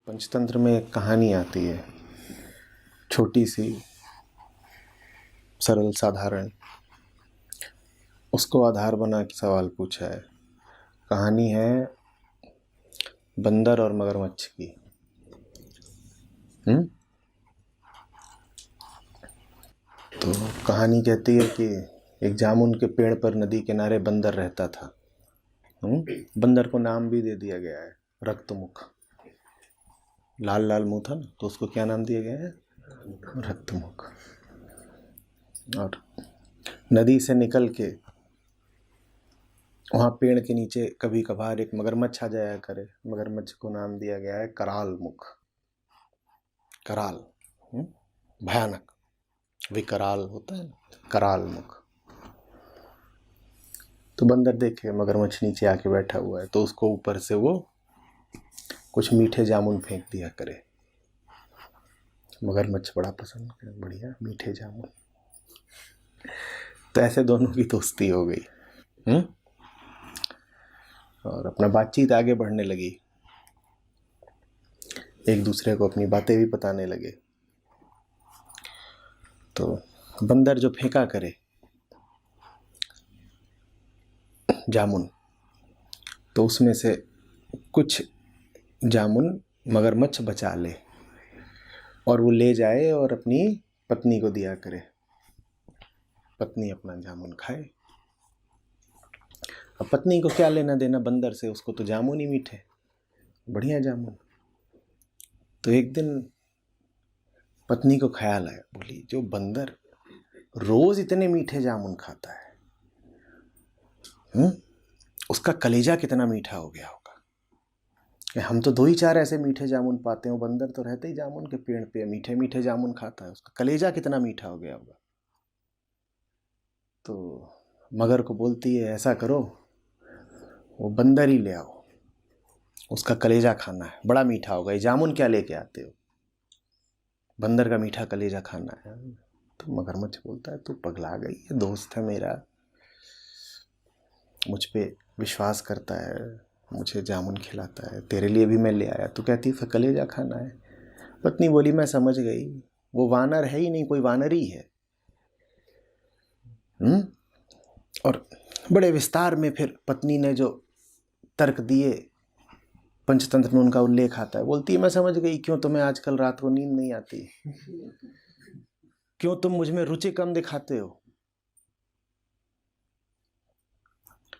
पंचतंत्र में एक कहानी आती है, छोटी सी, सरल साधारण। उसको आधार बना के सवाल पूछा है। कहानी है बंदर और मगरमच्छ की। तो कहानी कहती है कि एक जामुन के पेड़ पर नदी किनारे बंदर रहता था। बंदर को नाम भी दे दिया गया है, रक्तमुख। लाल लाल मुंह था ना, तो उसको क्या नाम दिया गया है? रक्तमुख। और नदी से निकल के वहाँ पेड़ के नीचे कभी कभार एक मगरमच्छ आ जाया करे। मगरमच्छ को नाम दिया गया है कराल मुख। कराल भयानक, विकराल होता है ना, कराल मुख। तो बंदर देखे मगरमच्छ नीचे आके बैठा हुआ है, तो उसको ऊपर से वो कुछ मीठे जामुन फेंक दिया करे। मगरमच्छ बड़ा पसंद करे, बढ़िया मीठे जामुन। तो ऐसे दोनों की दोस्ती हो गई। और अपना बातचीत आगे बढ़ने लगी, एक दूसरे को अपनी बातें भी बताने लगे। तो बंदर जो फेंका करे जामुन, तो उसमें से कुछ जामुन मगरमच्छ बचा ले और वो ले जाए और अपनी पत्नी को दिया करे। पत्नी अपना जामुन खाए। अब पत्नी को क्या लेना देना बंदर से, उसको तो जामुन ही मीठे, बढ़िया जामुन। तो एक दिन पत्नी को ख्याल आया, बोली जो बंदर रोज इतने मीठे जामुन खाता है, उसका कलेजा कितना मीठा हो गया होगा। हम तो 2 ही 4 ऐसे मीठे जामुन पाते हैं, बंदर तो रहते ही जामुन के पेड़ पे मीठे मीठे जामुन खाता है, उसका कलेजा कितना मीठा हो गया होगा। तो मगर को बोलती है, ऐसा करो वो बंदर ही ले आओ, उसका कलेजा खाना है, बड़ा मीठा होगा। ये जामुन क्या लेके आते हो, बंदर का मीठा कलेजा खाना है। तो मगरमच्छ बोलता है, तू पगला गई है, दोस्त है मेरा, मुझ पे विश्वास करता है, मुझे जामुन खिलाता है, तेरे लिए भी मैं ले आया, तू कहती है कलेजा खाना है। पत्नी बोली, मैं समझ गई, वो वानर है ही नहीं, कोई वानरी है। और बड़े विस्तार में फिर पत्नी ने जो तर्क दिए, पंचतंत्र में उनका उल्लेख आता है। बोलती है, मैं समझ गई क्यों तुम्हें आजकल रात को नींद नहीं आती, क्यों तुम मुझ में रुचि कम दिखाते हो।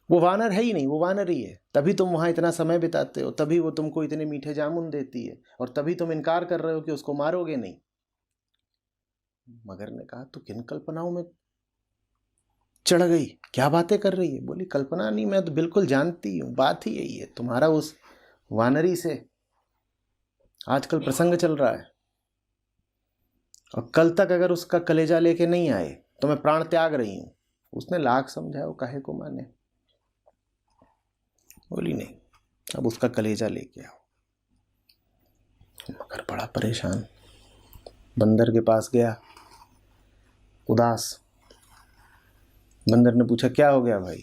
वो वानर है ही नहीं, वो वानर ही है, तभी तुम वहां इतना समय बिताते हो, तभी वो तुमको इतने मीठे जामुन देती है, और तभी तुम इनकार कर रहे हो कि उसको मारोगे नहीं। मगर ने कहा, तू किन कल्पनाओं में चढ़ गई, क्या बातें कर रही है। बोली, कल्पना नहीं, मैं तो बिल्कुल जानती हूँ, बात ही यही है, तुम्हारा उस वानरी से आजकल प्रसंग चल रहा है, और कल तक अगर उसका कलेजा लेके नहीं आए तो मैं प्राण त्याग रही हूं। उसने लाख समझाया, वो काहे को माने। बोली, नहीं, अब उसका कलेजा लेके आओ। मगर बड़ा परेशान बंदर के पास गया, उदास। बंदर ने पूछा, क्या हो गया भाई।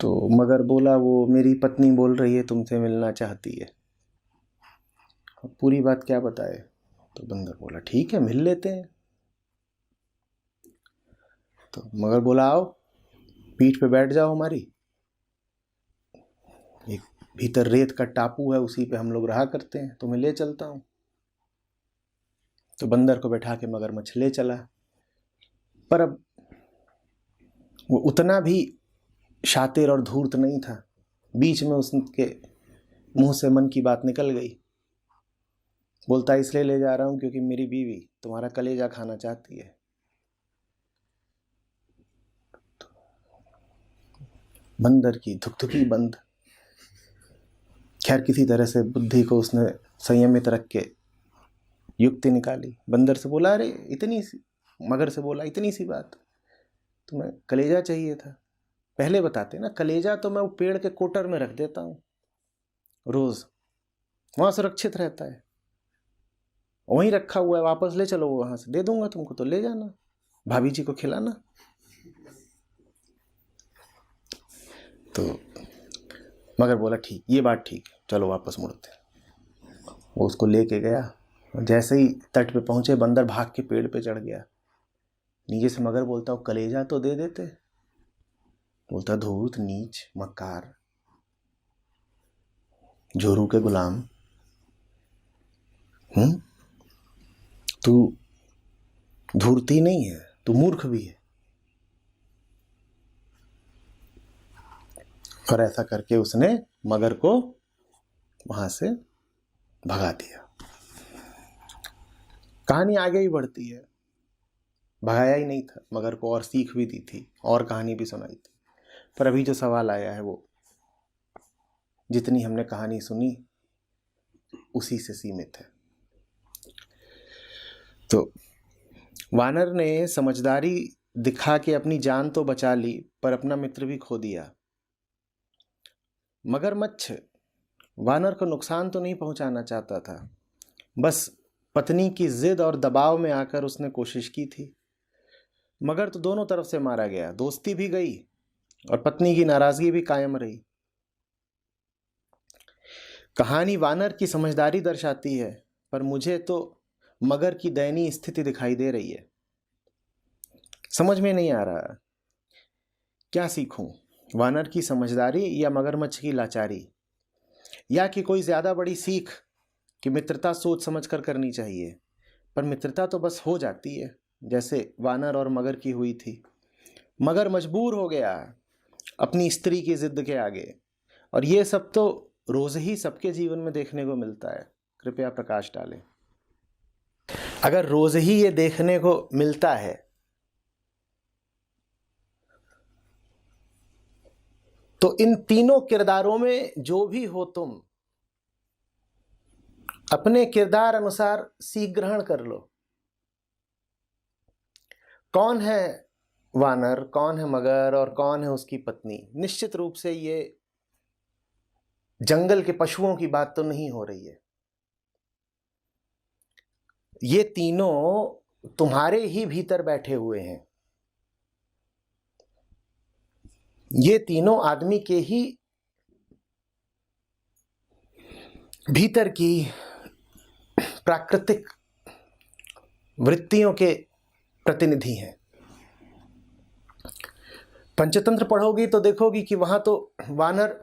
तो मगर बोला, वो मेरी पत्नी बोल रही है तुमसे मिलना चाहती है। पूरी बात क्या बताए। तो बंदर बोला, ठीक है, मिल लेते हैं। तो मगर बोला, आओ पीठ पे बैठ जाओ हमारी, एक भीतर रेत का टापू है, उसी पे हम लोग रहा करते हैं, तुम्हें ले चलता हूं। तो बंदर को बैठा के मगरमच्छ ले चला। पर अब वो उतना भी शातिर और धूर्त नहीं था। बीच में उसके मुंह से मन की बात निकल गई। बोलता, इसलिए ले जा रहा हूं क्योंकि मेरी बीवी तुम्हारा कलेजा खाना चाहती है। बंदर की धुकधुकी बंद। खैर, किसी तरह से बुद्धि को उसने संयमित रख के युक्ति निकाली। बंदर से बोला, अरे इतनी सी, मगर से बोला, इतनी सी बात, तुम्हें कलेजा चाहिए था, पहले बताते ना। कलेजा तो मैं वो पेड़ के कोटर में रख देता हूं, रोज वहां सुरक्षित रहता है, वहीं रखा हुआ है, वापस ले चलो, वहां से दे दूंगा तुमको, तो ले जाना, भाभी जी को खिलाना। तो मगर बोला, ठीक, ये बात ठीक है, चलो वापस मुड़ते। वो उसको लेके गया, जैसे ही तट पे पहुंचे बंदर भाग के पेड़ पे चढ़ गया। नीचे से मगर बोलता, वो कलेजा तो दे देते। बोलता, धूर्त, नीच, मक्कार, जोरू के गुलाम, तू धूर्ती नहीं है, तू मूर्ख भी है। और ऐसा करके उसने मगर को वहां से भगा दिया। कहानी आगे ही बढ़ती है। भगाया ही नहीं था मगर को, और सीख भी दी थी और कहानी भी सुनाई थी। पर अभी जो सवाल आया है वो जितनी हमने कहानी सुनी उसी से सीमित है। तो वानर ने समझदारी दिखा के अपनी जान तो बचा ली, पर अपना मित्र भी खो दिया। मगरमच्छ वानर को नुकसान तो नहीं पहुंचाना चाहता था, बस पत्नी की जिद और दबाव में आकर उसने कोशिश की थी। मगर तो दोनों तरफ से मारा गया, दोस्ती भी गई और पत्नी की नाराजगी भी कायम रही। कहानी वानर की समझदारी दर्शाती है, पर मुझे तो मगर की दयनीय स्थिति दिखाई दे रही है। समझ में नहीं आ रहा क्या सीखूं, वानर की समझदारी या मगरमच्छ की लाचारी, या कि कोई ज्यादा बड़ी सीख कि मित्रता सोच समझ कर करनी चाहिए। पर मित्रता तो बस हो जाती है, जैसे वानर और मगर की हुई थी। मगर मजबूर हो गया अपनी स्त्री की जिद के आगे, और ये सब तो रोज ही सबके जीवन में देखने को मिलता है। कृपया प्रकाश डालें। अगर रोज ही ये देखने को मिलता है तो इन तीनों किरदारों में जो भी हो तुम अपने किरदार अनुसार सीख ग्रहण कर लो। कौन है वानर, कौन है मगर और कौन है उसकी पत्नी? निश्चित रूप से ये जंगल के पशुओं की बात तो नहीं हो रही है। ये तीनों तुम्हारे ही भीतर बैठे हुए हैं। ये तीनों आदमी के ही भीतर की प्राकृतिक वृत्तियों के प्रतिनिधि हैं। पंचतंत्र पढ़ोगी तो देखोगी कि वहां तो वानर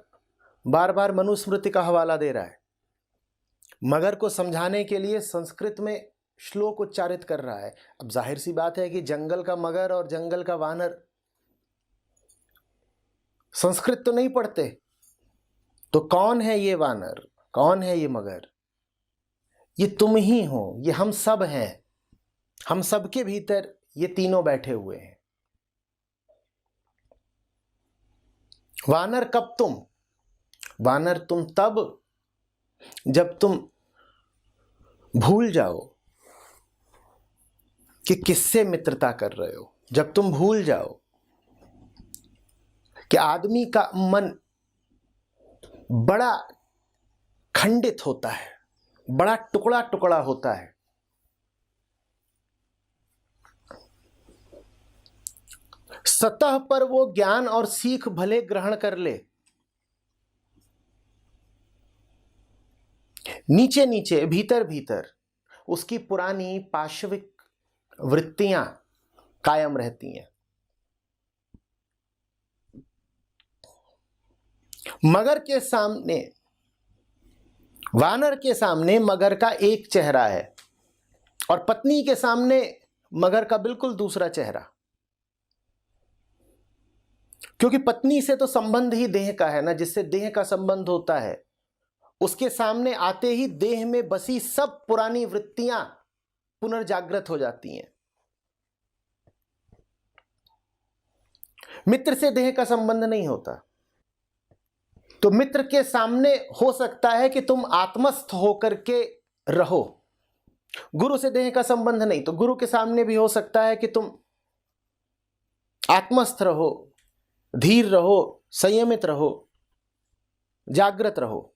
बार बार मनुस्मृति का हवाला दे रहा है, मगर को समझाने के लिए संस्कृत में श्लोक उच्चारित कर रहा है। अब जाहिर सी बात है कि जंगल का मगर और जंगल का वानर संस्कृत तो नहीं पढ़ते, तो कौन है ये वानर, कौन है ये मगर? ये तुम ही हो, ये हम सब हैं। हम सब के भीतर ये तीनों बैठे हुए हैं। वानर कब तुम? वानर तुम तब जब तुम भूल जाओ कि किससे मित्रता कर रहे हो, जब तुम भूल जाओ कि आदमी का मन बड़ा खंडित होता है, बड़ा टुकड़ा टुकड़ा होता है। सतह पर वो ज्ञान और सीख भले ग्रहण कर ले, नीचे नीचे भीतर भीतर उसकी पुरानी पाशविक वृत्तियां कायम रहती हैं। मगर के सामने, वानर के सामने मगर का एक चेहरा है और पत्नी के सामने मगर का बिल्कुल दूसरा चेहरा। क्योंकि पत्नी से तो संबंध ही देह का है ना, जिससे देह का संबंध होता है, उसके सामने आते ही देह में बसी सब पुरानी वृत्तियां पुनर्जागृत हो जाती हैं। मित्र से देह का संबंध नहीं होता, तो मित्र के सामने हो सकता है कि तुम आत्मस्थ होकर के रहो। गुरु से देह का संबंध नहीं, तो गुरु के सामने भी हो सकता है कि तुम आत्मस्थ रहो, धीर रहो, संयमित रहो, जागृत रहो।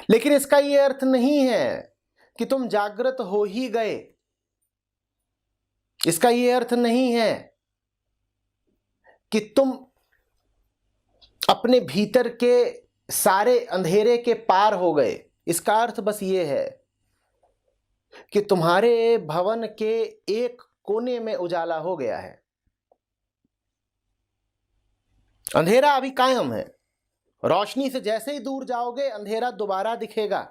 लेकिन इसका यह अर्थ नहीं है कि तुम जागृत हो ही गए। इसका यह अर्थ नहीं है कि तुम अपने भीतर के सारे अंधेरे के पार हो गए। इसका अर्थ बस ये है कि तुम्हारे भवन के एक कोने में उजाला हो गया है, अंधेरा अभी कायम है। रोशनी से जैसे ही दूर जाओगे अंधेरा दोबारा दिखेगा।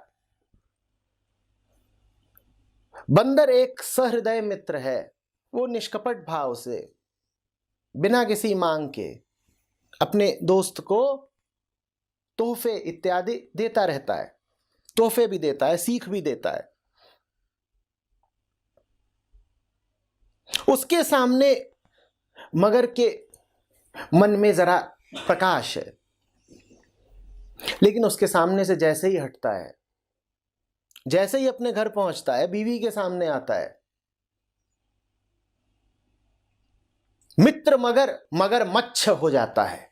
बंदर एक सहृदय मित्र है। वो निष्कपट भाव से बिना किसी मांग के अपने दोस्त को तोहफे इत्यादि देता रहता है। तोहफे भी देता है, सीख भी देता है। उसके सामने मगर के मन में जरा प्रकाश है, लेकिन उसके सामने से जैसे ही हटता है, जैसे ही अपने घर पहुंचता है, बीवी के सामने आता है, मित्र मगर मच्छ हो जाता है।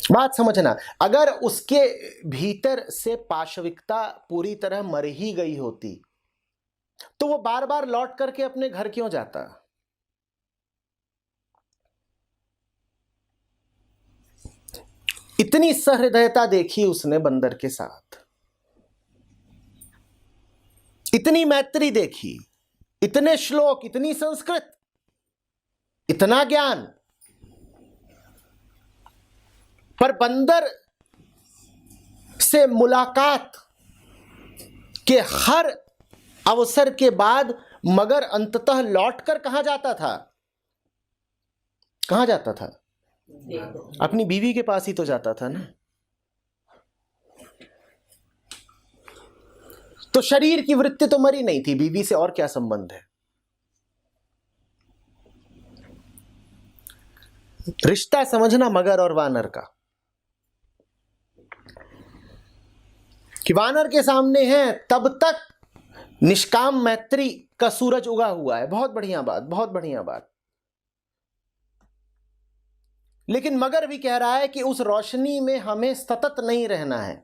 बात समझना, अगर उसके भीतर से पाशविकता पूरी तरह मर ही गई होती तो वो बार बार लौट करके अपने घर क्यों जाता? इतनी सहृदयता देखी उसने बंदर के साथ, इतनी मैत्री देखी, इतने श्लोक, इतनी संस्कृत, इतना ज्ञान, पर बंदर से मुलाकात के हर अवसर के बाद मगर अंततः लौटकर कहां जाता था? कहां जाता था? अपनी बीवी के पास ही तो जाता था ना। तो शरीर की वृत्ति तो मरी नहीं थी, बीवी से और क्या संबंध है? रिश्ता समझना मगर और वानर का, कि वानर के सामने है तब तक निष्काम मैत्री का सूरज उगा हुआ है। बहुत बढ़िया बात, बहुत बढ़िया बात। लेकिन मगर भी कह रहा है कि उस रोशनी में हमें सतत नहीं रहना है।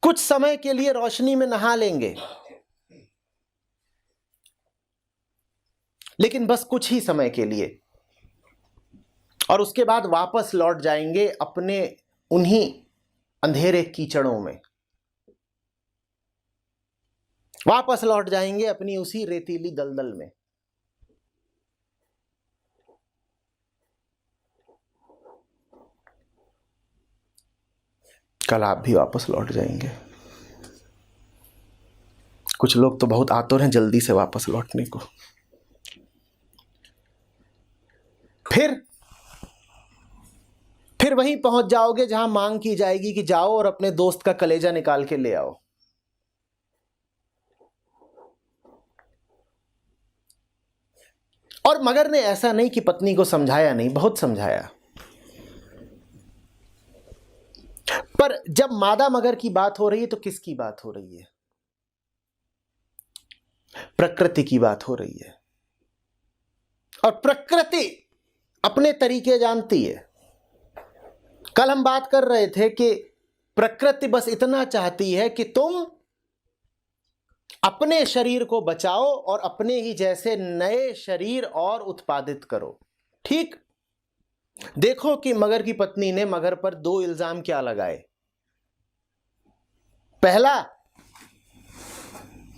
कुछ समय के लिए रोशनी में नहा लेंगे, लेकिन बस कुछ ही समय के लिए, और उसके बाद वापस लौट जाएंगे अपने उन्हीं अंधेरे कीचड़ों में, वापस लौट जाएंगे अपनी उसी रेतीली दलदल में। कल आप भी वापस लौट जाएंगे। कुछ लोग तो बहुत आतुर हैं जल्दी से वापस लौटने को। फिर वहीं पहुंच जाओगे जहां मांग की जाएगी कि जाओ और अपने दोस्त का कलेजा निकाल के ले आओ। और मगर ने ऐसा नहीं कि पत्नी को समझाया नहीं, बहुत समझाया। पर जब मादा मगर की बात हो रही है तो किसकी बात हो रही है? प्रकृति की बात हो रही है। और प्रकृति अपने तरीके जानती है। कल हम बात कर रहे थे कि प्रकृति बस इतना चाहती है कि तुम अपने शरीर को बचाओ और अपने ही जैसे नए शरीर और उत्पादित करो। ठीक? देखो कि मगर की पत्नी ने मगर पर 2 इल्जाम क्या लगाए। पहला,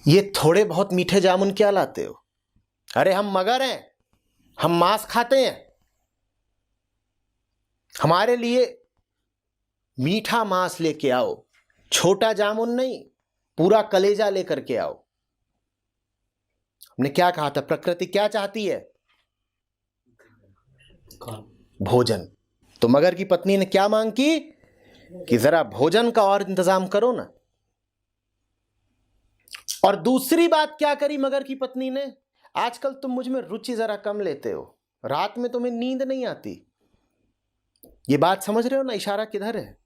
ये थोड़े बहुत मीठे जामुन क्या लाते हो? अरे हम मगर हैं, हम मांस खाते हैं, हमारे लिए मीठा मांस लेके आओ, छोटा जामुन नहीं, पूरा कलेजा लेकर के आओ। हमने क्या कहा था? प्रकृति क्या चाहती है? भोजन। तो मगर की पत्नी ने क्या मांग की कि जरा भोजन का और इंतजाम करो ना। और दूसरी बात क्या करी मगर की पत्नी ने? आजकल तुम मुझ में रुचि जरा कम लेते हो, रात में तुम्हें नींद नहीं आती। ये बात समझ रहे हो ना? इशारा किधर है?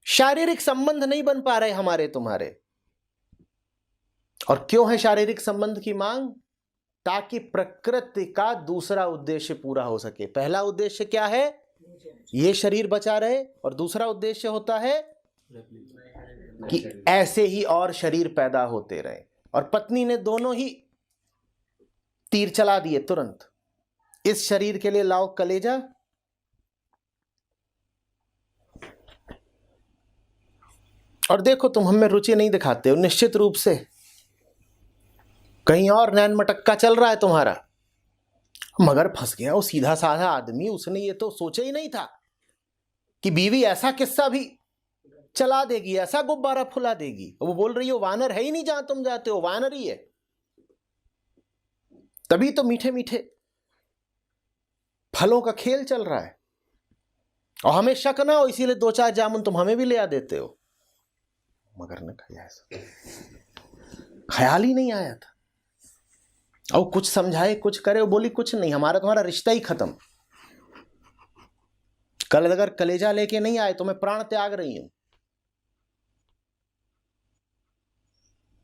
शारीरिक संबंध नहीं बन पा रहे हमारे तुम्हारे। और क्यों है शारीरिक संबंध की मांग? ताकि प्रकृति का दूसरा उद्देश्य पूरा हो सके। पहला उद्देश्य क्या है? ये शरीर बचा रहे, और दूसरा उद्देश्य होता है कि ऐसे ही और शरीर पैदा होते रहे। और पत्नी ने दोनों ही तीर चला दिए तुरंत। इस शरीर के लिए लाओ कलेजा, और देखो तुम हमें रुचि नहीं दिखाते हो, निश्चित रूप से कहीं और नैन मटक्का चल रहा है तुम्हारा। मगर फंस गया वो सीधा साधा आदमी, उसने ये तो सोचा ही नहीं था कि बीवी ऐसा किस्सा भी चला देगी, ऐसा गुब्बारा फुला देगी। वो बोल रही हो वानर है ही नहीं जहां तुम जाते हो, वानर ही है। तभी तो मीठे मीठे फलों का खेल चल रहा है। और हमें शक ना हो इसीलिए 2-4 जामुन तुम हमें भी ले आ देते हो। मगर ने कहा ऐसा ख्याल ही नहीं आया था। और कुछ समझाए कुछ करे, वो बोली कुछ नहीं, हमारा तुम्हारा रिश्ता ही खत्म। कल अगर कलेजा लेके नहीं आए तो मैं प्राण त्याग रही हूं।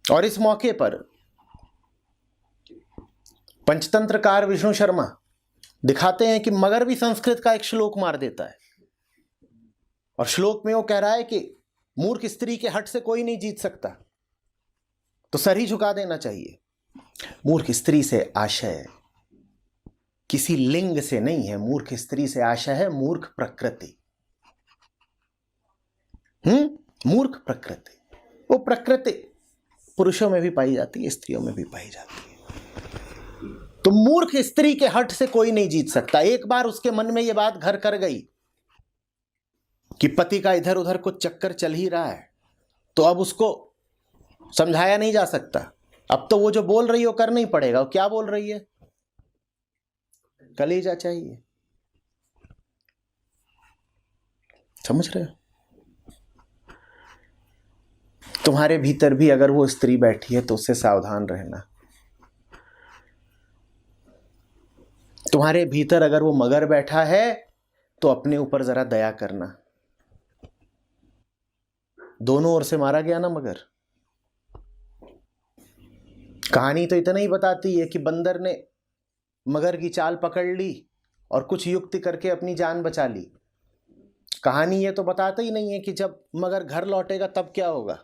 और इस मौके पर पंचतंत्रकार विष्णु शर्मा दिखाते हैं कि मगर भी संस्कृत का एक श्लोक मार देता है। और श्लोक में वो कह रहा है कि मूर्ख स्त्री के हट से कोई नहीं जीत सकता, तो सर ही झुका देना चाहिए। मूर्ख स्त्री से आशय किसी लिंग से नहीं है, मूर्ख स्त्री से आशय है मूर्ख प्रकृति। मूर्ख प्रकृति, वो प्रकृति पुरुषों में भी पाई जाती है, स्त्रियों में भी पाई जाती है। तो मूर्ख स्त्री के हट से कोई नहीं जीत सकता। एक बार उसके मन में यह बात घर कर गई कि पति का इधर उधर कुछ चक्कर चल ही रहा है, तो अब उसको समझाया नहीं जा सकता। अब तो वो जो बोल रही है वो करना ही पड़ेगा। वो क्या बोल रही है? कलेजा चाहिए। समझ रहे हो? तुम्हारे भीतर भी अगर वो स्त्री बैठी है तो उससे सावधान रहना। तुम्हारे भीतर अगर वो मगर बैठा है तो अपने ऊपर जरा दया करना। दोनों ओर से मारा गया ना मगर। कहानी तो इतना ही बताती है कि बंदर ने मगर की चाल पकड़ ली और कुछ युक्ति करके अपनी जान बचा ली। कहानी ये तो बताता ही नहीं है कि जब मगर घर लौटेगा तब क्या होगा।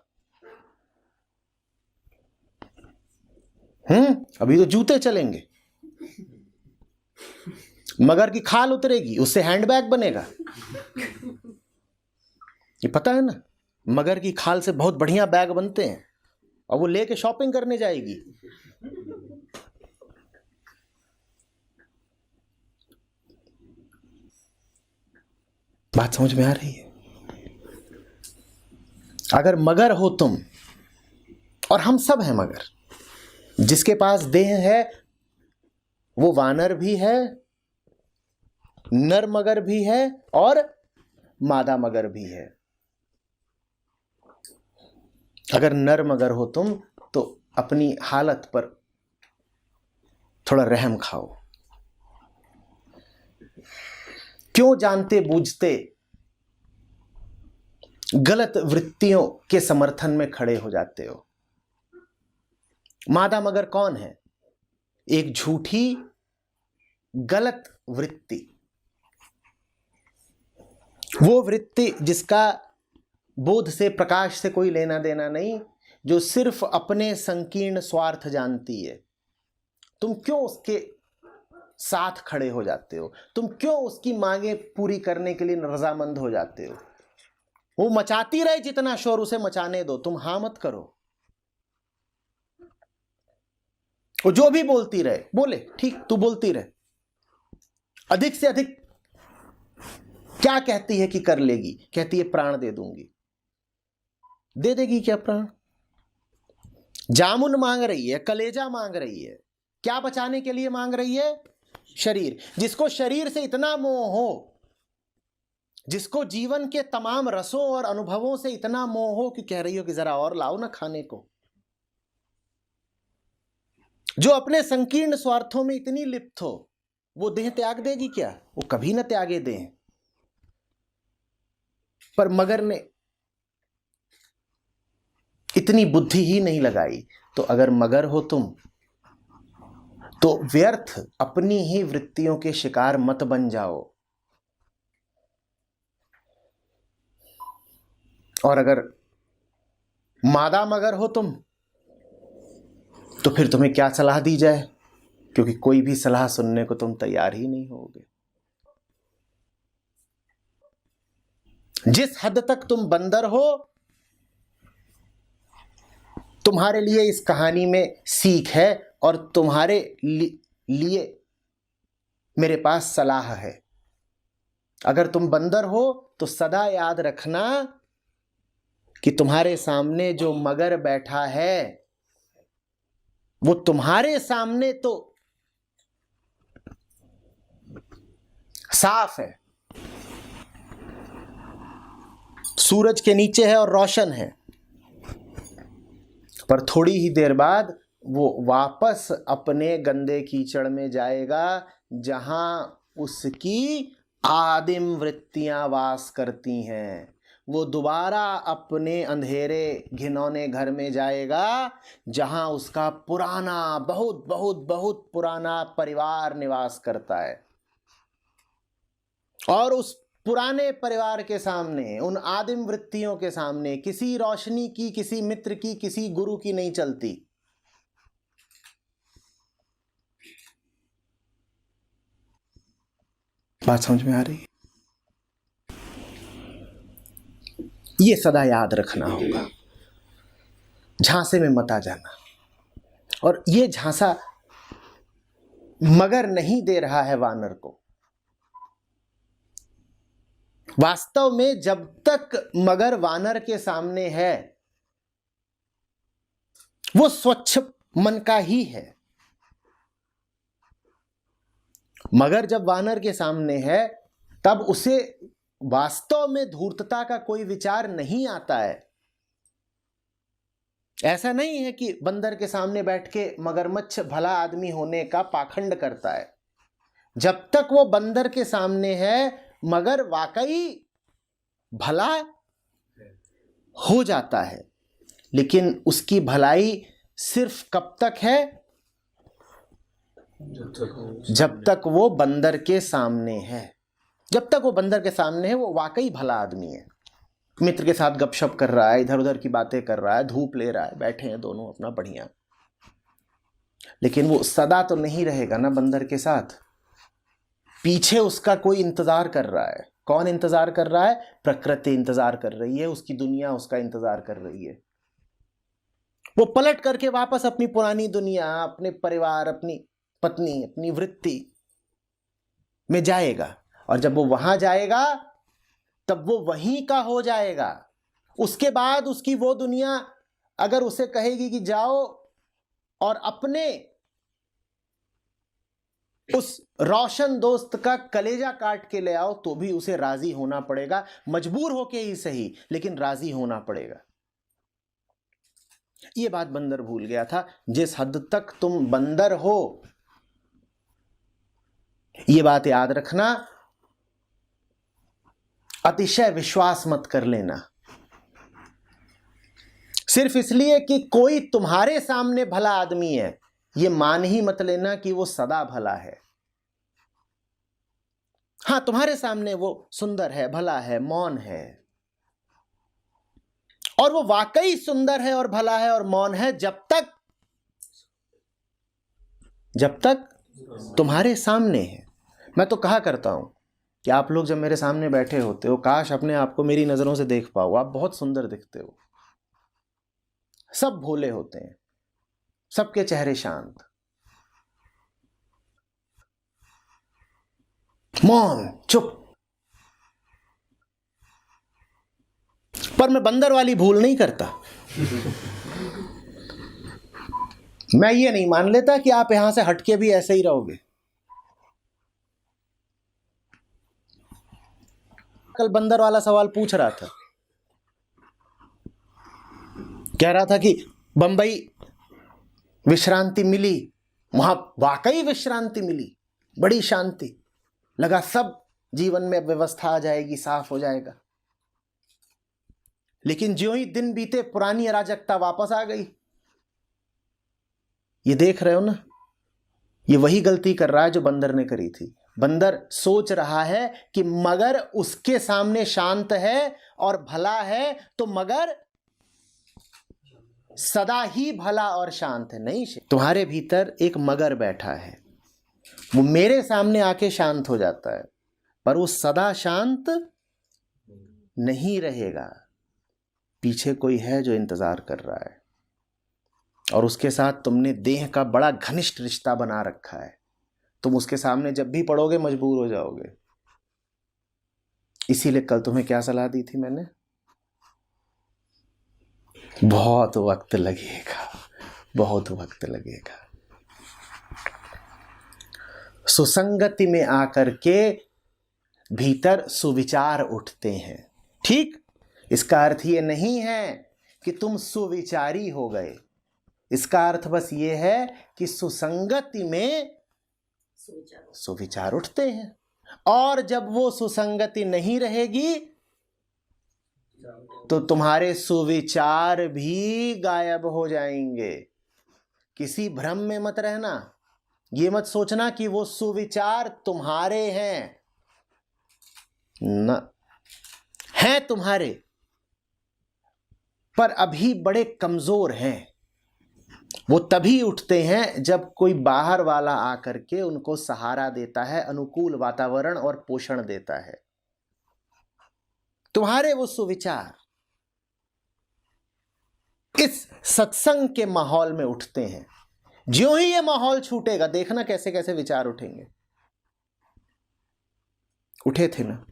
अभी तो जूते चलेंगे, मगर की खाल उतरेगी, उससे हैंडबैग बनेगा। ये पता है ना, मगर की खाल से बहुत बढ़िया बैग बनते हैं और वो लेके शॉपिंग करने जाएगी। बात समझ में आ रही है? अगर मगर हो तुम, और हम सब हैं मगर, जिसके पास देह है वो वानर भी है, नर मगर भी है और मादा मगर भी है। अगर नर मगर हो तुम तो अपनी हालत पर थोड़ा रहम खाओ। क्यों जानते बूझते गलत वृत्तियों के समर्थन में खड़े हो जाते हो? मादा मगर कौन है? एक झूठी गलत वृत्ति, वो वृत्ति जिसका बोध से प्रकाश से कोई लेना देना नहीं, जो सिर्फ अपने संकीर्ण स्वार्थ जानती है। तुम क्यों उसके साथ खड़े हो जाते हो? तुम क्यों उसकी मांगे पूरी करने के लिए रजामंद हो जाते हो? वो मचाती रहे जितना शोर, उसे मचाने दो, तुम हाँ मत करो। वो जो भी बोलती रहे बोले, ठीक, तू बोलती रहे। अधिक से अधिक क्या कहती है कि कर लेगी? कहती है प्राण दे दूंगी। दे देगी क्या प्राण? जामुन मांग रही है, कलेजा मांग रही है, क्या बचाने के लिए मांग रही है? शरीर। जिसको शरीर से इतना मोह हो, जिसको जीवन के तमाम रसों और अनुभवों से इतना मोह हो कि कह रही हो कि जरा और लाओ ना खाने को, जो अपने संकीर्ण स्वार्थों में इतनी लिप्त हो, वो देह त्याग देगी क्या? वो कभी ना त्यागे देह। पर मगर ने इतनी बुद्धि ही नहीं लगाई। तो अगर मगर हो तुम तो व्यर्थ अपनी ही वृत्तियों के शिकार मत बन जाओ। और अगर मादा मगर हो तुम तो फिर तुम्हें क्या सलाह दी जाए, क्योंकि कोई भी सलाह सुनने को तुम तैयार ही नहीं होगे। जिस हद तक तुम बंदर हो तुम्हारे लिए इस कहानी में सीख है और तुम्हारे लिए मेरे पास सलाह है। अगर तुम बंदर हो तो सदा याद रखना कि तुम्हारे सामने जो मगर बैठा है वो तुम्हारे सामने तो साफ है, सूरज के नीचे है और रोशन है, पर थोड़ी ही देर बाद वो वापस अपने गंदे कीचड़ में जाएगा जहां उसकी आदिम वृत्तियां वास करती हैं। वो दोबारा अपने अंधेरे घिनौने घर में जाएगा जहां उसका पुराना बहुत बहुत बहुत पुराना परिवार निवास करता है। और उस पुराने परिवार के सामने, उन आदिम वृत्तियों के सामने किसी रोशनी की, किसी मित्र की, किसी गुरु की नहीं चलती। बात समझ में आ रही? ये सदा याद रखना होगा, झांसे में मत आ जाना। और ये झांसा मगर नहीं दे रहा है वानर को। वास्तव में जब तक मगर वानर के सामने है वो स्वच्छ मन का ही है। मगर जब वानर के सामने है तब उसे वास्तव में धूर्तता का कोई विचार नहीं आता है। ऐसा नहीं है कि बंदर के सामने बैठ के मगरमच्छ भला आदमी होने का पाखंड करता है। जब तक वो बंदर के सामने है मगर वाकई भला हो जाता है, लेकिन उसकी भलाई सिर्फ कब तक है? जब तक वो बंदर के सामने है। जब तक वो बंदर के सामने है वो वाकई भला आदमी है। मित्र के साथ गपशप कर रहा है, इधर उधर की बातें कर रहा है, धूप ले रहा है, बैठे हैं दोनों अपना बढ़िया। लेकिन वो सदा तो नहीं रहेगा ना बंदर के साथ। पीछे उसका कोई इंतजार कर रहा है। कौन इंतजार कर रहा है? प्रकृति इंतजार कर रही है, उसकी दुनिया उसका इंतजार कर रही है। वो पलट करके वापस अपनी पुरानी दुनिया, अपने परिवार, अपनी पत्नी, अपनी वृत्ति में जाएगा। और जब वो वहां जाएगा तब वो वहीं का हो जाएगा। उसके बाद उसकी वो दुनिया अगर उसे कहेगी कि जाओ और अपने उस रोशन दोस्त का कलेजा काट के ले आओ, तो भी उसे राजी होना पड़ेगा। मजबूर होके ही सही, लेकिन राजी होना पड़ेगा। ये बात बंदर भूल गया था। जिस हद तक तुम बंदर हो, ये बात याद रखना, अतिशय विश्वास मत कर लेना। सिर्फ इसलिए कि कोई तुम्हारे सामने भला आदमी है, ये मान ही मत लेना कि वो सदा भला है। हां, तुम्हारे सामने वो सुंदर है, भला है, मौन है, और वो वाकई सुंदर है और भला है और मौन है जब तक तुम्हारे सामने है। मैं तो कहा करता हूं कि आप लोग जब मेरे सामने बैठे होते हो, काश अपने आप को मेरी नजरों से देख पाओ। आप बहुत सुंदर दिखते हो। सब भोले होते हैं, सबके चेहरे शांत, मौन, चुप। पर मैं बंदर वाली भूल नहीं करता। मैं ये नहीं मान लेता कि आप यहां से हटके भी ऐसे ही रहोगे। कल बंदर वाला सवाल पूछ रहा था, कह रहा था कि बंबई विश्रांति मिली, वहां वाकई विश्रांति मिली, बड़ी शांति, लगा सब जीवन में व्यवस्था आ जाएगी, साफ हो जाएगा। लेकिन ज्यों ही दिन बीते पुरानी अराजकता वापस आ गई। ये देख रहे हो ना, ये वही गलती कर रहा है जो बंदर ने करी थी। बंदर सोच रहा है कि मगर उसके सामने शांत है और भला है, तो मगर सदा ही भला और शांत है। नहीं, तुम्हारे भीतर एक मगर बैठा है, वो मेरे सामने आके शांत हो जाता है, पर वो सदा शांत नहीं रहेगा। पीछे कोई है जो इंतजार कर रहा है। और उसके साथ तुमने देह का बड़ा घनिष्ठ रिश्ता बना रखा है। तुम उसके सामने जब भी पड़ोगे मजबूर हो जाओगे। इसीलिए कल तुम्हें क्या सलाह दी थी मैंने? बहुत वक्त लगेगा, बहुत वक्त लगेगा। सुसंगति में आकर के भीतर सुविचार उठते हैं। ठीक, इसका अर्थ ये नहीं है कि तुम सुविचारी हो गए। इसका अर्थ बस ये है कि सुसंगति में सुविचार उठते हैं, और जब वो सुसंगति नहीं रहेगी तो तुम्हारे सुविचार भी गायब हो जाएंगे। किसी भ्रम में मत रहना। ये मत सोचना कि वो सुविचार तुम्हारे हैं, न हैं तुम्हारे, पर अभी बड़े कमजोर हैं। वो तभी उठते हैं जब कोई बाहर वाला आकर के उनको सहारा देता है, अनुकूल वातावरण और पोषण देता है। तुम्हारे वो सुविचार इस सत्संग के माहौल में उठते हैं। ज्यों ही ये माहौल छूटेगा, देखना कैसे कैसे विचार उठेंगे। उठे थे ना?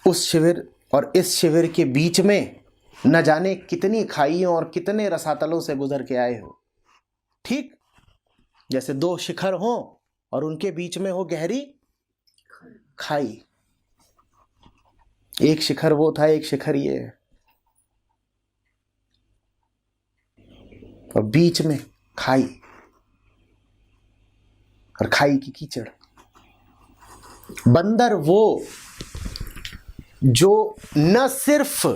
उस शिविर और इस शिविर के बीच में न जाने कितनी खाइयों और कितने रसातलों से गुजर के आए हो। ठीक जैसे दो शिखर हो और उनके बीच में हो गहरी खाई। एक शिखर वो था, एक शिखर ये है, और बीच में खाई, और खाई की कीचड़। बंदर वो जो न सिर्फ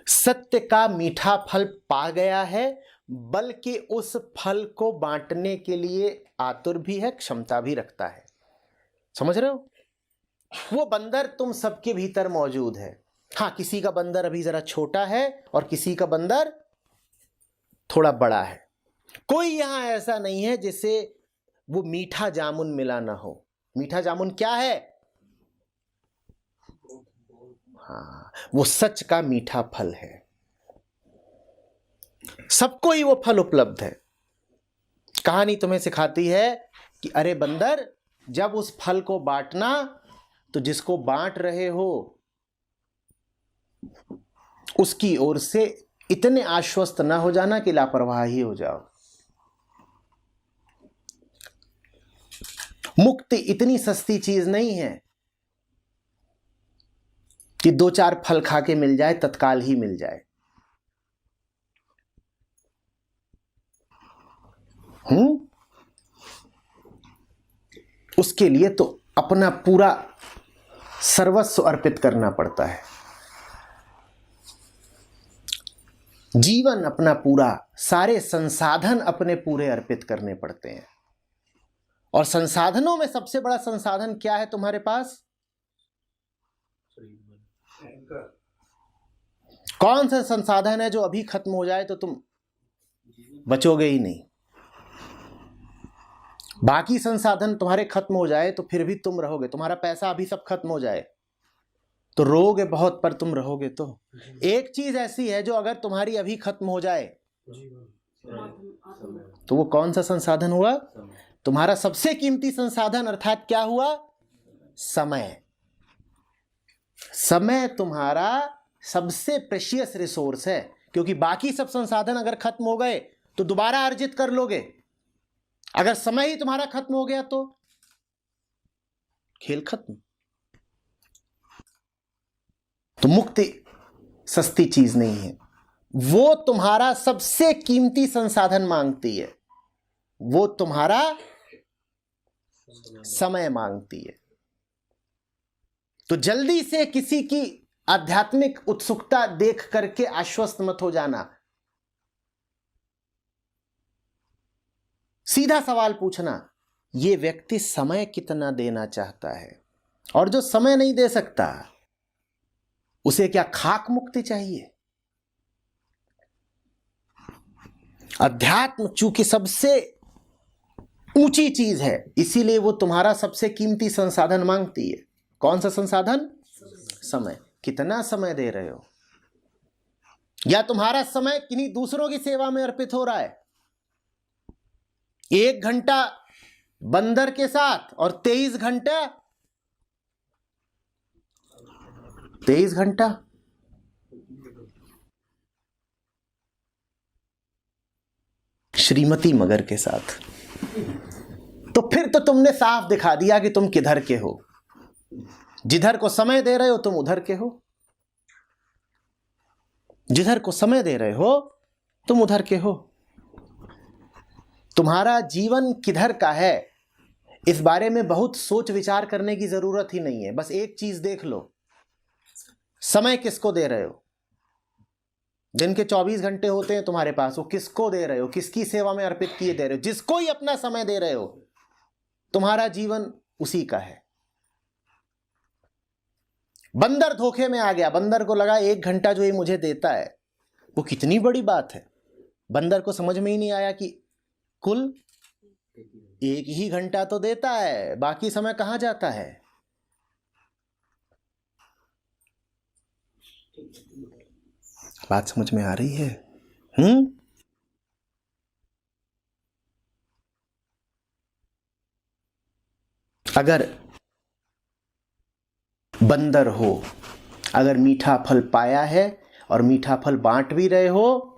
सत्य का मीठा फल पा गया है, बल्कि उस फल को बांटने के लिए आतुर भी है, क्षमता भी रखता है। समझ रहे हो? वो बंदर तुम सबके भीतर मौजूद है। हाँ, किसी का बंदर अभी जरा छोटा है और किसी का बंदर थोड़ा बड़ा है। कोई यहां ऐसा नहीं है जिसे वो मीठा जामुन मिला ना हो। मीठा जामुन क्या है? हाँ, वो सच का मीठा फल है। सबको ही वो फल उपलब्ध है। कहानी तुम्हें सिखाती है कि अरे बंदर, जब उस फल को बांटना तो जिसको बांट रहे हो उसकी ओर से इतने आश्वस्त ना हो जाना कि लापरवाह ही हो जाओ। मुक्ति इतनी सस्ती चीज नहीं है कि दो चार फल खा के मिल जाए, तत्काल ही मिल जाए। उसके लिए तो अपना पूरा सर्वस्व अर्पित करना पड़ता है। जीवन अपना पूरा, सारे संसाधन अपने पूरे अर्पित करने पड़ते हैं। और संसाधनों में सबसे बड़ा संसाधन क्या है तुम्हारे पास? कौन सा संसाधन है जो अभी खत्म हो जाए तो तुम बचोगे ही नहीं? बाकी संसाधन तुम्हारे खत्म हो जाए तो फिर भी तुम रहोगे। तुम्हारा पैसा अभी सब खत्म हो जाए तो रोगे बहुत, पर तुम रहोगे तो। एक चीज ऐसी है जो अगर तुम्हारी अभी खत्म हो जाए तो वो कौन सा संसाधन हुआ? तुम्हारा सबसे कीमती संसाधन, अर्थात क्या हुआ? समय। समय तुम्हारा सबसे प्रेशियस रिसोर्स है, क्योंकि बाकी सब संसाधन अगर खत्म हो गए तो दोबारा अर्जित कर लोगे। अगर समय ही तुम्हारा खत्म हो गया तो खेल खत्म। तो मुक्ति सस्ती चीज नहीं है। वो तुम्हारा सबसे कीमती संसाधन मांगती है, वो तुम्हारा समय मांगती है। तो जल्दी से किसी की आध्यात्मिक उत्सुकता देख करके आश्वस्त मत हो जाना। सीधा सवाल पूछना, ये व्यक्ति समय कितना देना चाहता है? और जो समय नहीं दे सकता उसे क्या खाक मुक्ति चाहिए? अध्यात्म चूंकि सबसे ऊंची चीज है, इसीलिए वो तुम्हारा सबसे कीमती संसाधन मांगती है। कौन सा संसाधन? समय। कितना समय दे रहे हो? या तुम्हारा समय किन्हीं दूसरों की सेवा में अर्पित हो रहा है? 1 घंटा बंदर के साथ और 23 घंटा श्रीमती मगर के साथ। तो फिर तो तुमने साफ दिखा दिया कि तुम किधर के हो। जिधर को समय दे रहे हो तुम उधर के हो, जिधर को समय दे रहे हो तुम उधर के हो। तुम्हारा जीवन किधर का है इस बारे में बहुत सोच विचार करने की जरूरत ही नहीं है। बस एक चीज देख लो, समय किसको दे रहे हो। दिन के 24 घंटे होते हैं तुम्हारे पास, वो किसको दे रहे हो, किसकी सेवा में अर्पित किए दे रहे हो। जिसको ही अपना समय दे रहे हो तुम्हारा जीवन उसी का है। बंदर धोखे में आ गया। बंदर को लगा 1 घंटा जो ये मुझे देता है वो कितनी बड़ी बात है। बंदर को समझ में ही नहीं आया कि कुल 1 ही घंटा तो देता है, बाकी समय कहां जाता है। बात समझ में आ रही है? अगर बंदर हो, अगर मीठा फल पाया है और मीठा फल बांट भी रहे हो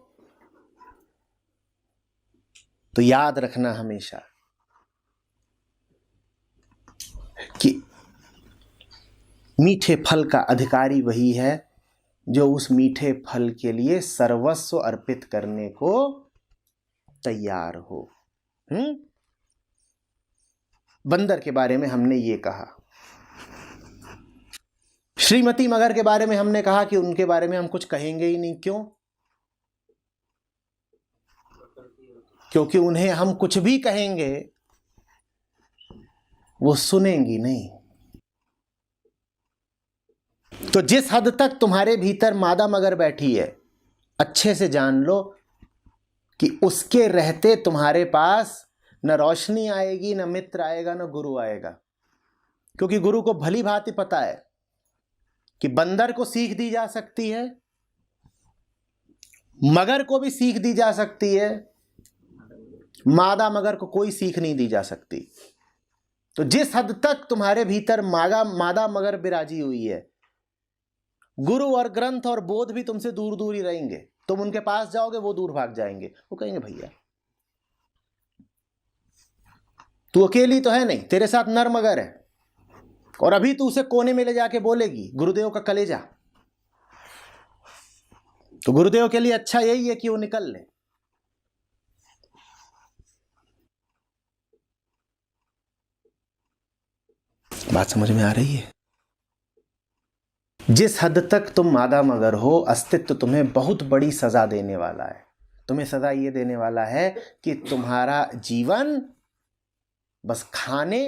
तो याद रखना हमेशा कि मीठे फल का अधिकारी वही है जो उस मीठे फल के लिए सर्वस्व अर्पित करने को तैयार हो। बंदर के बारे में हमने ये कहा। श्रीमती मगर के बारे में हमने कहा कि उनके बारे में हम कुछ कहेंगे ही नहीं। क्यों? क्योंकि उन्हें हम कुछ भी कहेंगे वो सुनेंगी नहीं। तो जिस हद तक तुम्हारे भीतर मादा मगर बैठी है, अच्छे से जान लो कि उसके रहते तुम्हारे पास न रोशनी आएगी, न मित्र आएगा, न गुरु आएगा। क्योंकि गुरु को भली भांति पता है कि बंदर को सीख दी जा सकती है, मगर को भी सीख दी जा सकती है, मादा मगर को कोई सीख नहीं दी जा सकती। तो जिस हद तक तुम्हारे भीतर मादा मगर विराजी हुई है, गुरु और ग्रंथ और बोध भी तुमसे दूर दूर ही रहेंगे। तुम उनके पास जाओगे वो दूर भाग जाएंगे। वो कहेंगे भैया तू अकेली तो है नहीं, तेरे साथ नर मगर है, और अभी तू उसे कोने में ले जाके बोलेगी गुरुदेव का कलेजा। तो गुरुदेव के लिए अच्छा यही है कि वो निकल ले। बात समझ में आ रही है? जिस हद तक तुम मादा मगर हो, अस्तित्व तुम्हें बहुत बड़ी सजा देने वाला है। तुम्हें सजा ये देने वाला है कि तुम्हारा जीवन बस खाने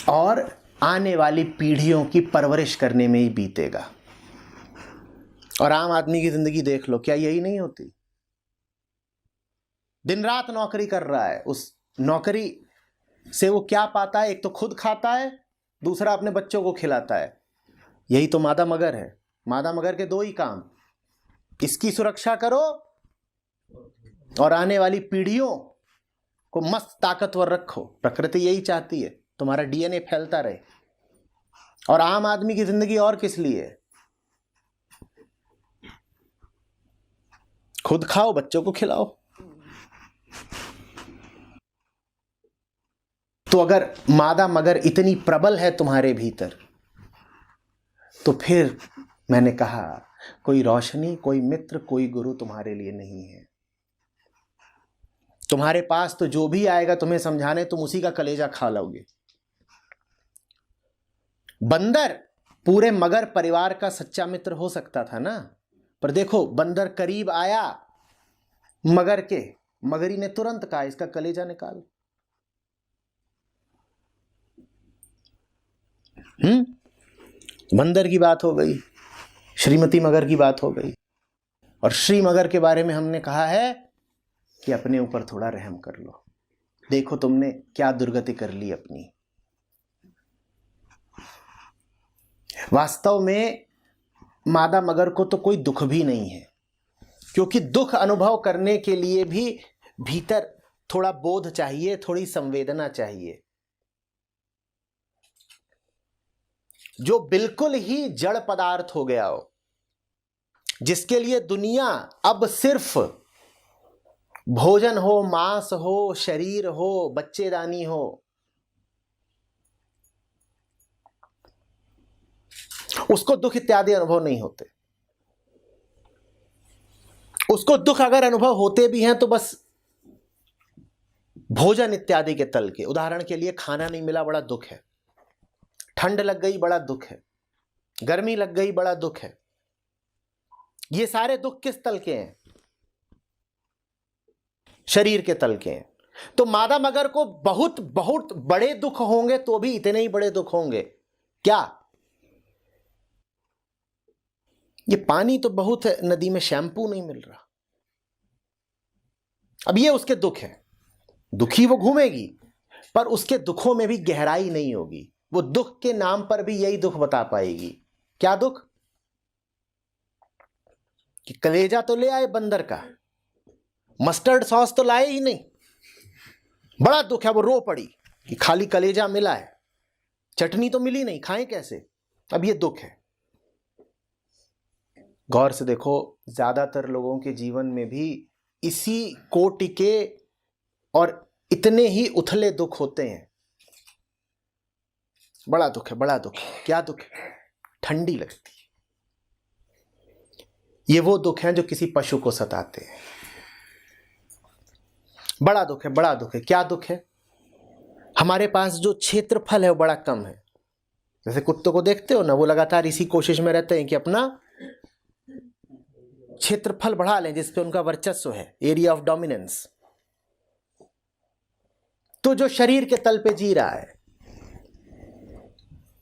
और आने वाली पीढ़ियों की परवरिश करने में ही बीतेगा। और आम आदमी की जिंदगी देख लो, क्या यही नहीं होती? दिन रात नौकरी कर रहा है, उस नौकरी से वो क्या पाता है? एक तो खुद खाता है, दूसरा अपने बच्चों को खिलाता है। यही तो मादा मगर है। मादा मगर के 2 ही काम, इसकी सुरक्षा करो और आने वाली पीढ़ियों को मस्त ताकतवर रखो। प्रकृति यही चाहती है, तुम्हारा डीएनए फैलता रहे। और आम आदमी की जिंदगी और किस लिए? खुद खाओ, बच्चों को खिलाओ। तो अगर मादा मगर इतनी प्रबल है तुम्हारे भीतर, तो फिर मैंने कहा कोई रोशनी, कोई मित्र, कोई गुरु तुम्हारे लिए नहीं है। तुम्हारे पास तो जो भी आएगा तुम्हें समझाने, तुम उसी का कलेजा खा लोगे। बंदर पूरे मगर परिवार का सच्चा मित्र हो सकता था ना, पर देखो बंदर करीब आया मगर के, मगरी ने तुरंत कहा इसका कलेजा निकाल। बंदर की बात हो गई, श्रीमती मगर की बात हो गई। और श्री मगर के बारे में हमने कहा है कि अपने ऊपर थोड़ा रहम कर लो। देखो तुमने क्या दुर्गति कर ली अपनी। वास्तव में मादा मगर को तो कोई दुख भी नहीं है, क्योंकि दुख अनुभव करने के लिए भी भीतर थोड़ा बोध चाहिए, थोड़ी संवेदना चाहिए। जो बिल्कुल ही जड़ पदार्थ हो गया हो, जिसके लिए दुनिया अब सिर्फ भोजन हो, मांस हो, शरीर हो, बच्चेदानी हो, उसको दुख इत्यादि अनुभव नहीं होते। उसको दुख अगर अनुभव होते भी हैं तो बस भोजन इत्यादि के तल के। उदाहरण के लिए, खाना नहीं मिला, बड़ा दुख है। ठंड लग गई, बड़ा दुख है। गर्मी लग गई, बड़ा दुख है। ये सारे दुख किस तल के हैं? शरीर के तल के हैं। तो मादा मगर को बहुत बहुत बड़े दुख होंगे तो भी इतने ही बड़े दुख होंगे। क्या? ये पानी तो बहुत है, नदी में शैम्पू नहीं मिल रहा। अब ये उसके दुख है। दुखी वो घूमेगी, पर उसके दुखों में भी गहराई नहीं होगी। वो दुख के नाम पर भी यही दुख बता पाएगी। क्या दुख? कि कलेजा तो ले आए बंदर का, मस्टर्ड सॉस तो लाए ही नहीं। बड़ा दुख है। वो रो पड़ी कि खाली कलेजा मिला है, चटनी तो मिली नहीं, खाएं कैसे? अब ये दुख है। गौर से देखो, ज्यादातर लोगों के जीवन में भी इसी कोटि के और इतने ही उथले दुख होते हैं। बड़ा दुख है, बड़ा दुख है। क्या दुख है? ठंडी लगती है। ये वो दुख है जो किसी पशु को सताते हैं। बड़ा दुख है, बड़ा दुख है। क्या दुख है? हमारे पास जो क्षेत्रफल है वो बड़ा कम है। जैसे कुत्तों को देखते हो ना, वो लगातार इसी कोशिश में रहते हैं कि अपना क्षेत्रफल बढ़ा लें, जिसपे उनका वर्चस्व है, एरिया ऑफ डोमिनेंस। तो जो शरीर के तल पे जी रहा है,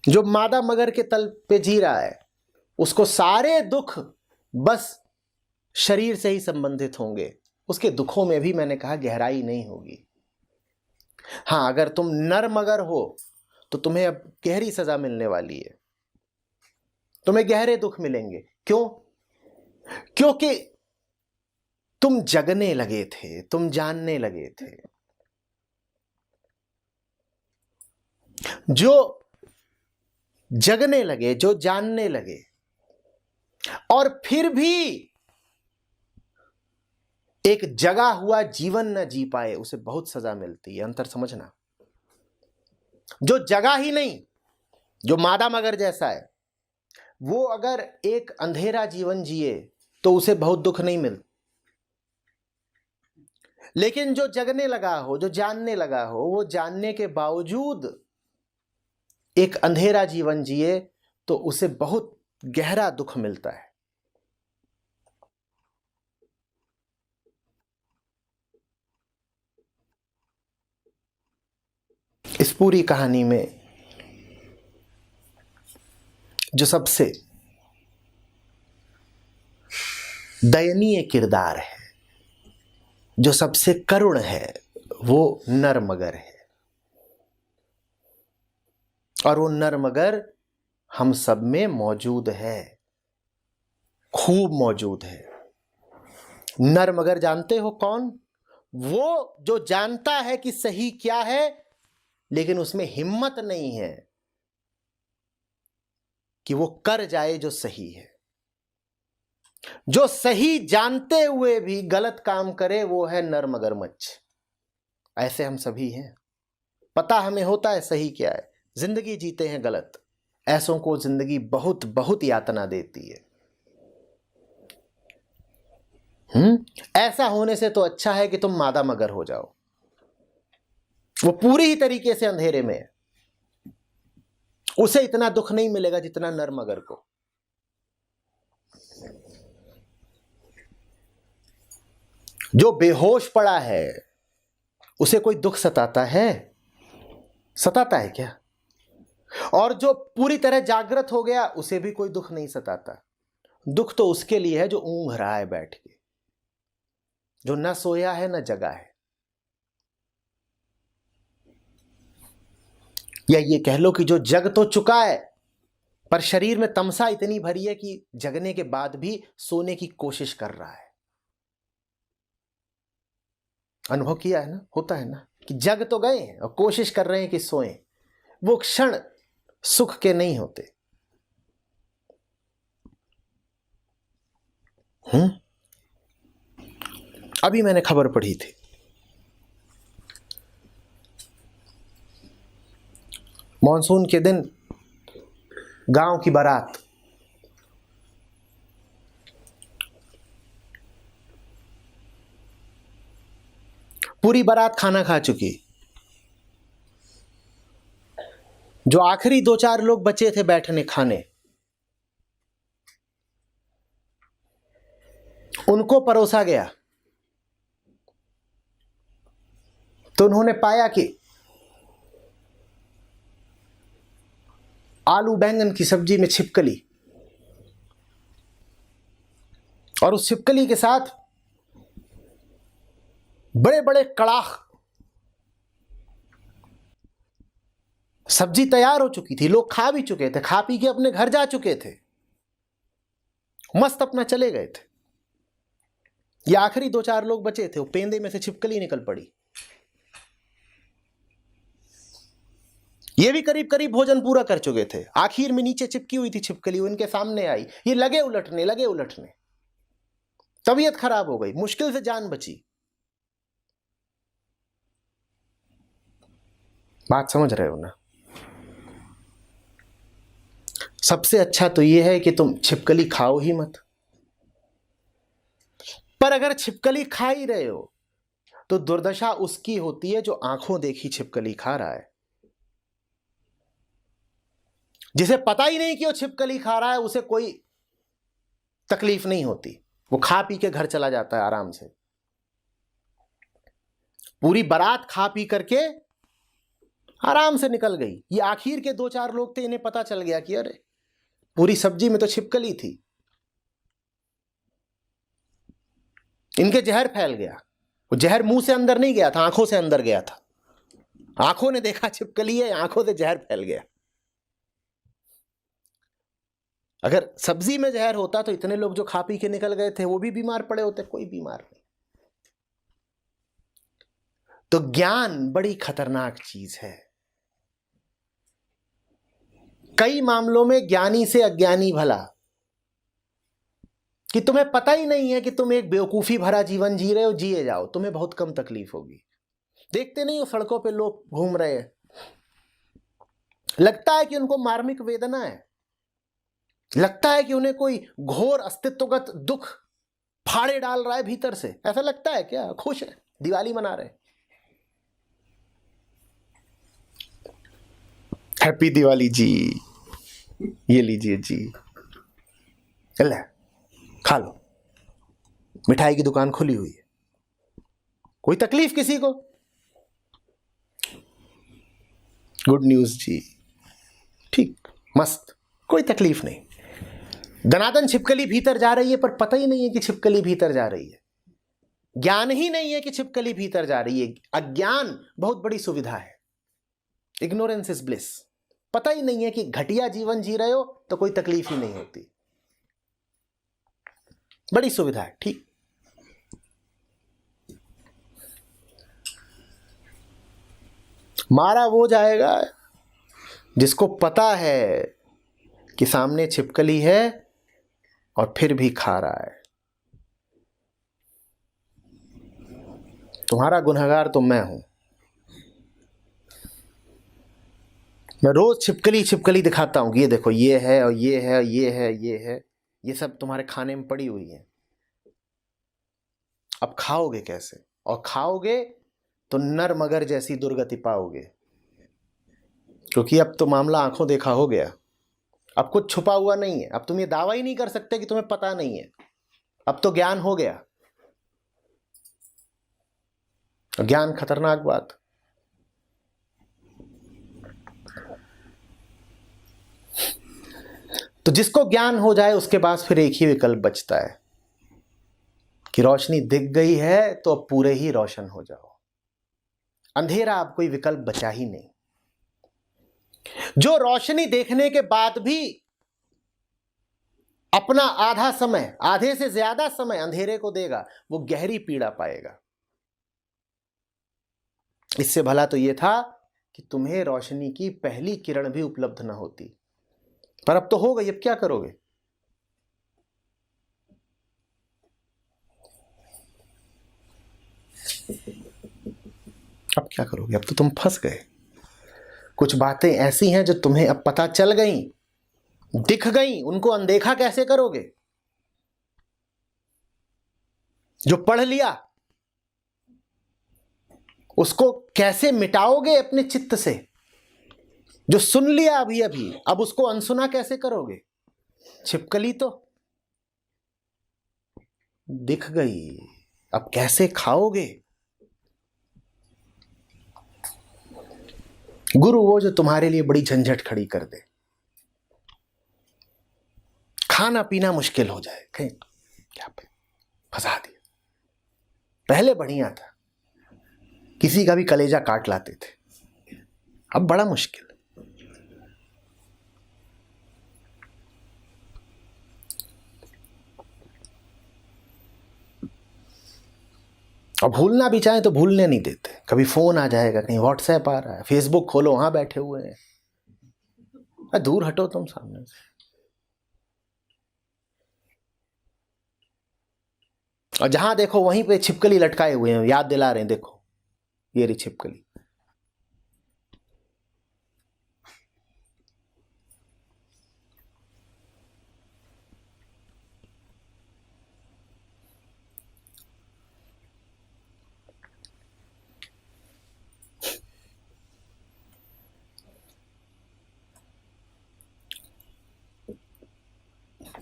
जो मादा मगर के तल पे जी रहा है, उसको सारे दुख बस शरीर से ही संबंधित होंगे। उसके दुखों में भी मैंने कहा गहराई नहीं होगी। हां, अगर तुम नर मगर हो तो तुम्हें अब गहरी सजा मिलने वाली है। तुम्हें गहरे दुख मिलेंगे। क्यों? क्योंकि तुम जगने लगे थे, तुम जानने लगे थे। जो जगने लगे, जो जानने लगे, और फिर भी एक जगा हुआ जीवन न जी पाए, उसे बहुत सजा मिलती है। अंतर समझना। जो जगा ही नहीं, जो मादा मगर जैसा है, वो अगर एक अंधेरा जीवन जिए तो उसे बहुत दुख नहीं मिलता। लेकिन जो जगने लगा हो, जो जानने लगा हो, वो जानने के बावजूद एक अंधेरा जीवन जिए तो उसे बहुत गहरा दुख मिलता है। इस पूरी कहानी में जो सबसे दयनीय किरदार है, जो सबसे करुण है, वो नर मगर है। और वो नर मगर हम सब में मौजूद है, खूब मौजूद है। नर मगर जानते हो कौन? वो जो जानता है कि सही क्या है, लेकिन उसमें हिम्मत नहीं है कि वो कर जाए जो सही है। जो सही जानते हुए भी गलत काम करे, वो है नर मगरमच्छ। ऐसे हम सभी हैं। पता हमें होता है सही क्या है, जिंदगी जीते हैं गलत। ऐसों को जिंदगी बहुत बहुत यातना देती है। ऐसा होने से तो अच्छा है कि तुम मादा मगर हो जाओ। वो पूरी ही तरीके से अंधेरे में है, उसे इतना दुख नहीं मिलेगा जितना नर मगर को। जो बेहोश पड़ा है उसे कोई दुख सताता है? सताता है क्या? और जो पूरी तरह जागृत हो गया उसे भी कोई दुख नहीं सताता। दुख तो उसके लिए है जो ऊंघ रहा है बैठ के, जो न सोया है न जगा है। या ये कह लो कि जो जग तो चुका है पर शरीर में तमसा इतनी भरी है कि जगने के बाद भी सोने की कोशिश कर रहा है। अनुभव किया है ना, होता है ना कि जग तो गए हैं और कोशिश कर रहे हैं कि सोएं। वो क्षण सुख के नहीं होते। अभी मैंने खबर पढ़ी थी, मॉनसून के दिन गांव की बारात, पूरी बारात खाना खा चुकी। जो आखिरी 2-4 लोग बचे थे बैठने खाने, उनको परोसा गया तो उन्होंने पाया कि आलू बैंगन की सब्जी में छिपकली, और उस छिपकली के साथ बड़े बड़े कड़ाह। सब्जी तैयार हो चुकी थी, लोग खा भी चुके थे, खा पी के अपने घर जा चुके थे, मस्त अपना चले गए थे। ये आखिरी 2-4 लोग बचे थे, वो पेंदे में से छिपकली निकल पड़ी। ये भी करीब करीब भोजन पूरा कर चुके थे, आखिर में नीचे चिपकी हुई थी छिपकली, वो इनके सामने आई। ये लगे उलटने, तबीयत खराब हो गई, मुश्किल से जान बची। बात समझ रहे हो ना? सबसे अच्छा तो यह है कि तुम छिपकली खाओ ही मत। पर अगर छिपकली खा ही रहे हो तो दुर्दशा उसकी होती है जो आंखों देखी छिपकली खा रहा है। जिसे पता ही नहीं कि वो छिपकली खा रहा है, उसे कोई तकलीफ नहीं होती, वो खा पी के घर चला जाता है आराम से। पूरी बारात खा पी करके आराम से निकल गई। ये आखिर के 2-4 लोग थे, इन्हें पता चल गया कि अरे पूरी सब्जी में तो छिपकली थी। इनके जहर फैल गया। वो जहर मुंह से अंदर नहीं गया था, आंखों से अंदर गया था। आंखों ने देखा छिपकली है, आंखों से जहर फैल गया। अगर सब्जी में जहर होता तो इतने लोग जो खा पी के निकल गए थे वो भी बीमार पड़े होते, कोई बीमार नहीं। तो ज्ञान बड़ी खतरनाक चीज है। कई मामलों में ज्ञानी से अज्ञानी भला, कि तुम्हें पता ही नहीं है कि तुम एक बेवकूफी भरा जीवन जी रहे हो, जिए जाओ, तुम्हें बहुत कम तकलीफ होगी। देखते नहीं हो सड़कों पे लोग घूम रहे हैं, लगता है कि उनको मार्मिक वेदना है, लगता है कि उन्हें कोई घोर अस्तित्वगत दुख फाड़े डाल रहा है भीतर से। ऐसा लगता है क्या? खुश है, दिवाली मना रहे, हैप्पी दिवाली जी, ये लीजिए जी, ले खा लो, मिठाई की दुकान खुली हुई है, कोई तकलीफ किसी को? गुड न्यूज जी, ठीक, मस्त, कोई तकलीफ नहीं। दनादन छिपकली भीतर जा रही है, पर पता ही नहीं है कि छिपकली भीतर जा रही है। ज्ञान ही नहीं है कि छिपकली भीतर जा रही है। अज्ञान बहुत बड़ी सुविधा है, इग्नोरेंस इज ब्लिस। पता ही नहीं है कि घटिया जीवन जी रहे हो तो कोई तकलीफ ही नहीं होती, बड़ी सुविधा है। ठीक, मारा वो जाएगा जिसको पता है कि सामने छिपकली है और फिर भी खा रहा है। तुम्हारा गुनहगार तो मैं हूं। मैं रोज छिपकली छिपकली दिखाता हूं कि ये देखो, ये है और ये है, ये है, ये है, ये सब तुम्हारे खाने में पड़ी हुई है। अब खाओगे कैसे? और खाओगे तो नर मगर जैसी दुर्गति पाओगे, क्योंकि अब तो मामला आंखों देखा हो गया। अब कुछ छुपा हुआ नहीं है। अब तुम ये दावा ही नहीं कर सकते कि तुम्हें पता नहीं है। अब तो ज्ञान हो गया। ज्ञान खतरनाक बात। तो जिसको ज्ञान हो जाए उसके पास फिर एक ही विकल्प बचता है कि रोशनी दिख गई है तो अब पूरे ही रोशन हो जाओ। अंधेरा अब कोई विकल्प बचा ही नहीं। जो रोशनी देखने के बाद भी अपना आधा समय, आधे से ज्यादा समय अंधेरे को देगा, वो गहरी पीड़ा पाएगा। इससे भला तो यह था कि तुम्हें रोशनी की पहली किरण भी उपलब्ध न होती, पर अब तो हो गई, अब क्या करोगे? अब क्या करोगे? अब तो तुम फंस गए। कुछ बातें ऐसी हैं जो तुम्हें अब पता चल गई, दिख गई, उनको अनदेखा कैसे करोगे? जो पढ़ लिया उसको कैसे मिटाओगे अपने चित्त से? जो सुन लिया अभी अभी, अब उसको अनसुना कैसे करोगे? छिपकली तो दिख गई, अब कैसे खाओगे? गुरु वो जो तुम्हारे लिए बड़ी झंझट खड़ी कर दे, खाना पीना मुश्किल हो जाए, कहीं क्या फंसा दिया। पहले बढ़िया था, किसी का भी कलेजा काट लाते थे, अब बड़ा मुश्किल। और भूलना भी चाहे तो भूलने नहीं देते। कभी फोन आ जाएगा, कहीं व्हाट्सएप आ रहा है, फेसबुक खोलो, वहां बैठे हुए हैं, दूर हटो तुम सामने से। और जहां देखो वहीं पे छिपकली लटकाए हुए हैं, याद दिला रहे हैं, देखो ये रही छिपकली।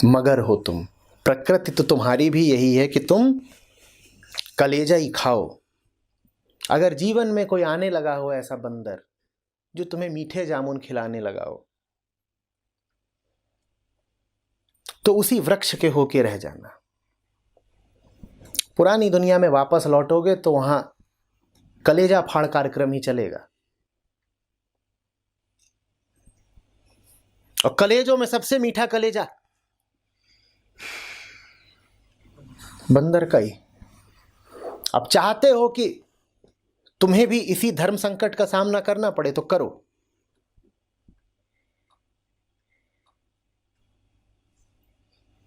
मगर हो तुम, प्रकृति तो तुम्हारी भी यही है कि तुम कलेजा ही खाओ। अगर जीवन में कोई आने लगा हो ऐसा बंदर जो तुम्हें मीठे जामुन खिलाने लगा हो, तो उसी वृक्ष के होके रह जाना। पुरानी दुनिया में वापस लौटोगे तो वहां कलेजा फाड़ कार्यक्रम ही चलेगा। और कलेजों में सबसे मीठा कलेजा बंदर का ही। अब चाहते हो कि तुम्हें भी इसी धर्म संकट का सामना करना पड़े तो करो।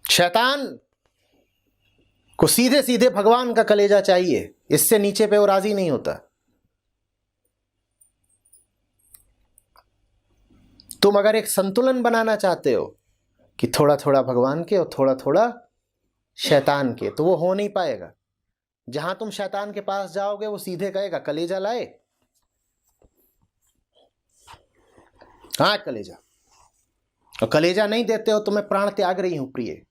शैतान को सीधे सीधे भगवान का कलेजा चाहिए, इससे नीचे पे वो राजी नहीं होता। तुम अगर एक संतुलन बनाना चाहते हो कि थोड़ा थोड़ा भगवान के और थोड़ा थोड़ा शैतान के, तो वो हो नहीं पाएगा। जहां तुम शैतान के पास जाओगे वो सीधे कहेगा कलेजा लाए, हाँ कलेजा, और कलेजा नहीं देते हो तो मैं प्राण त्याग रही हूं प्रिय।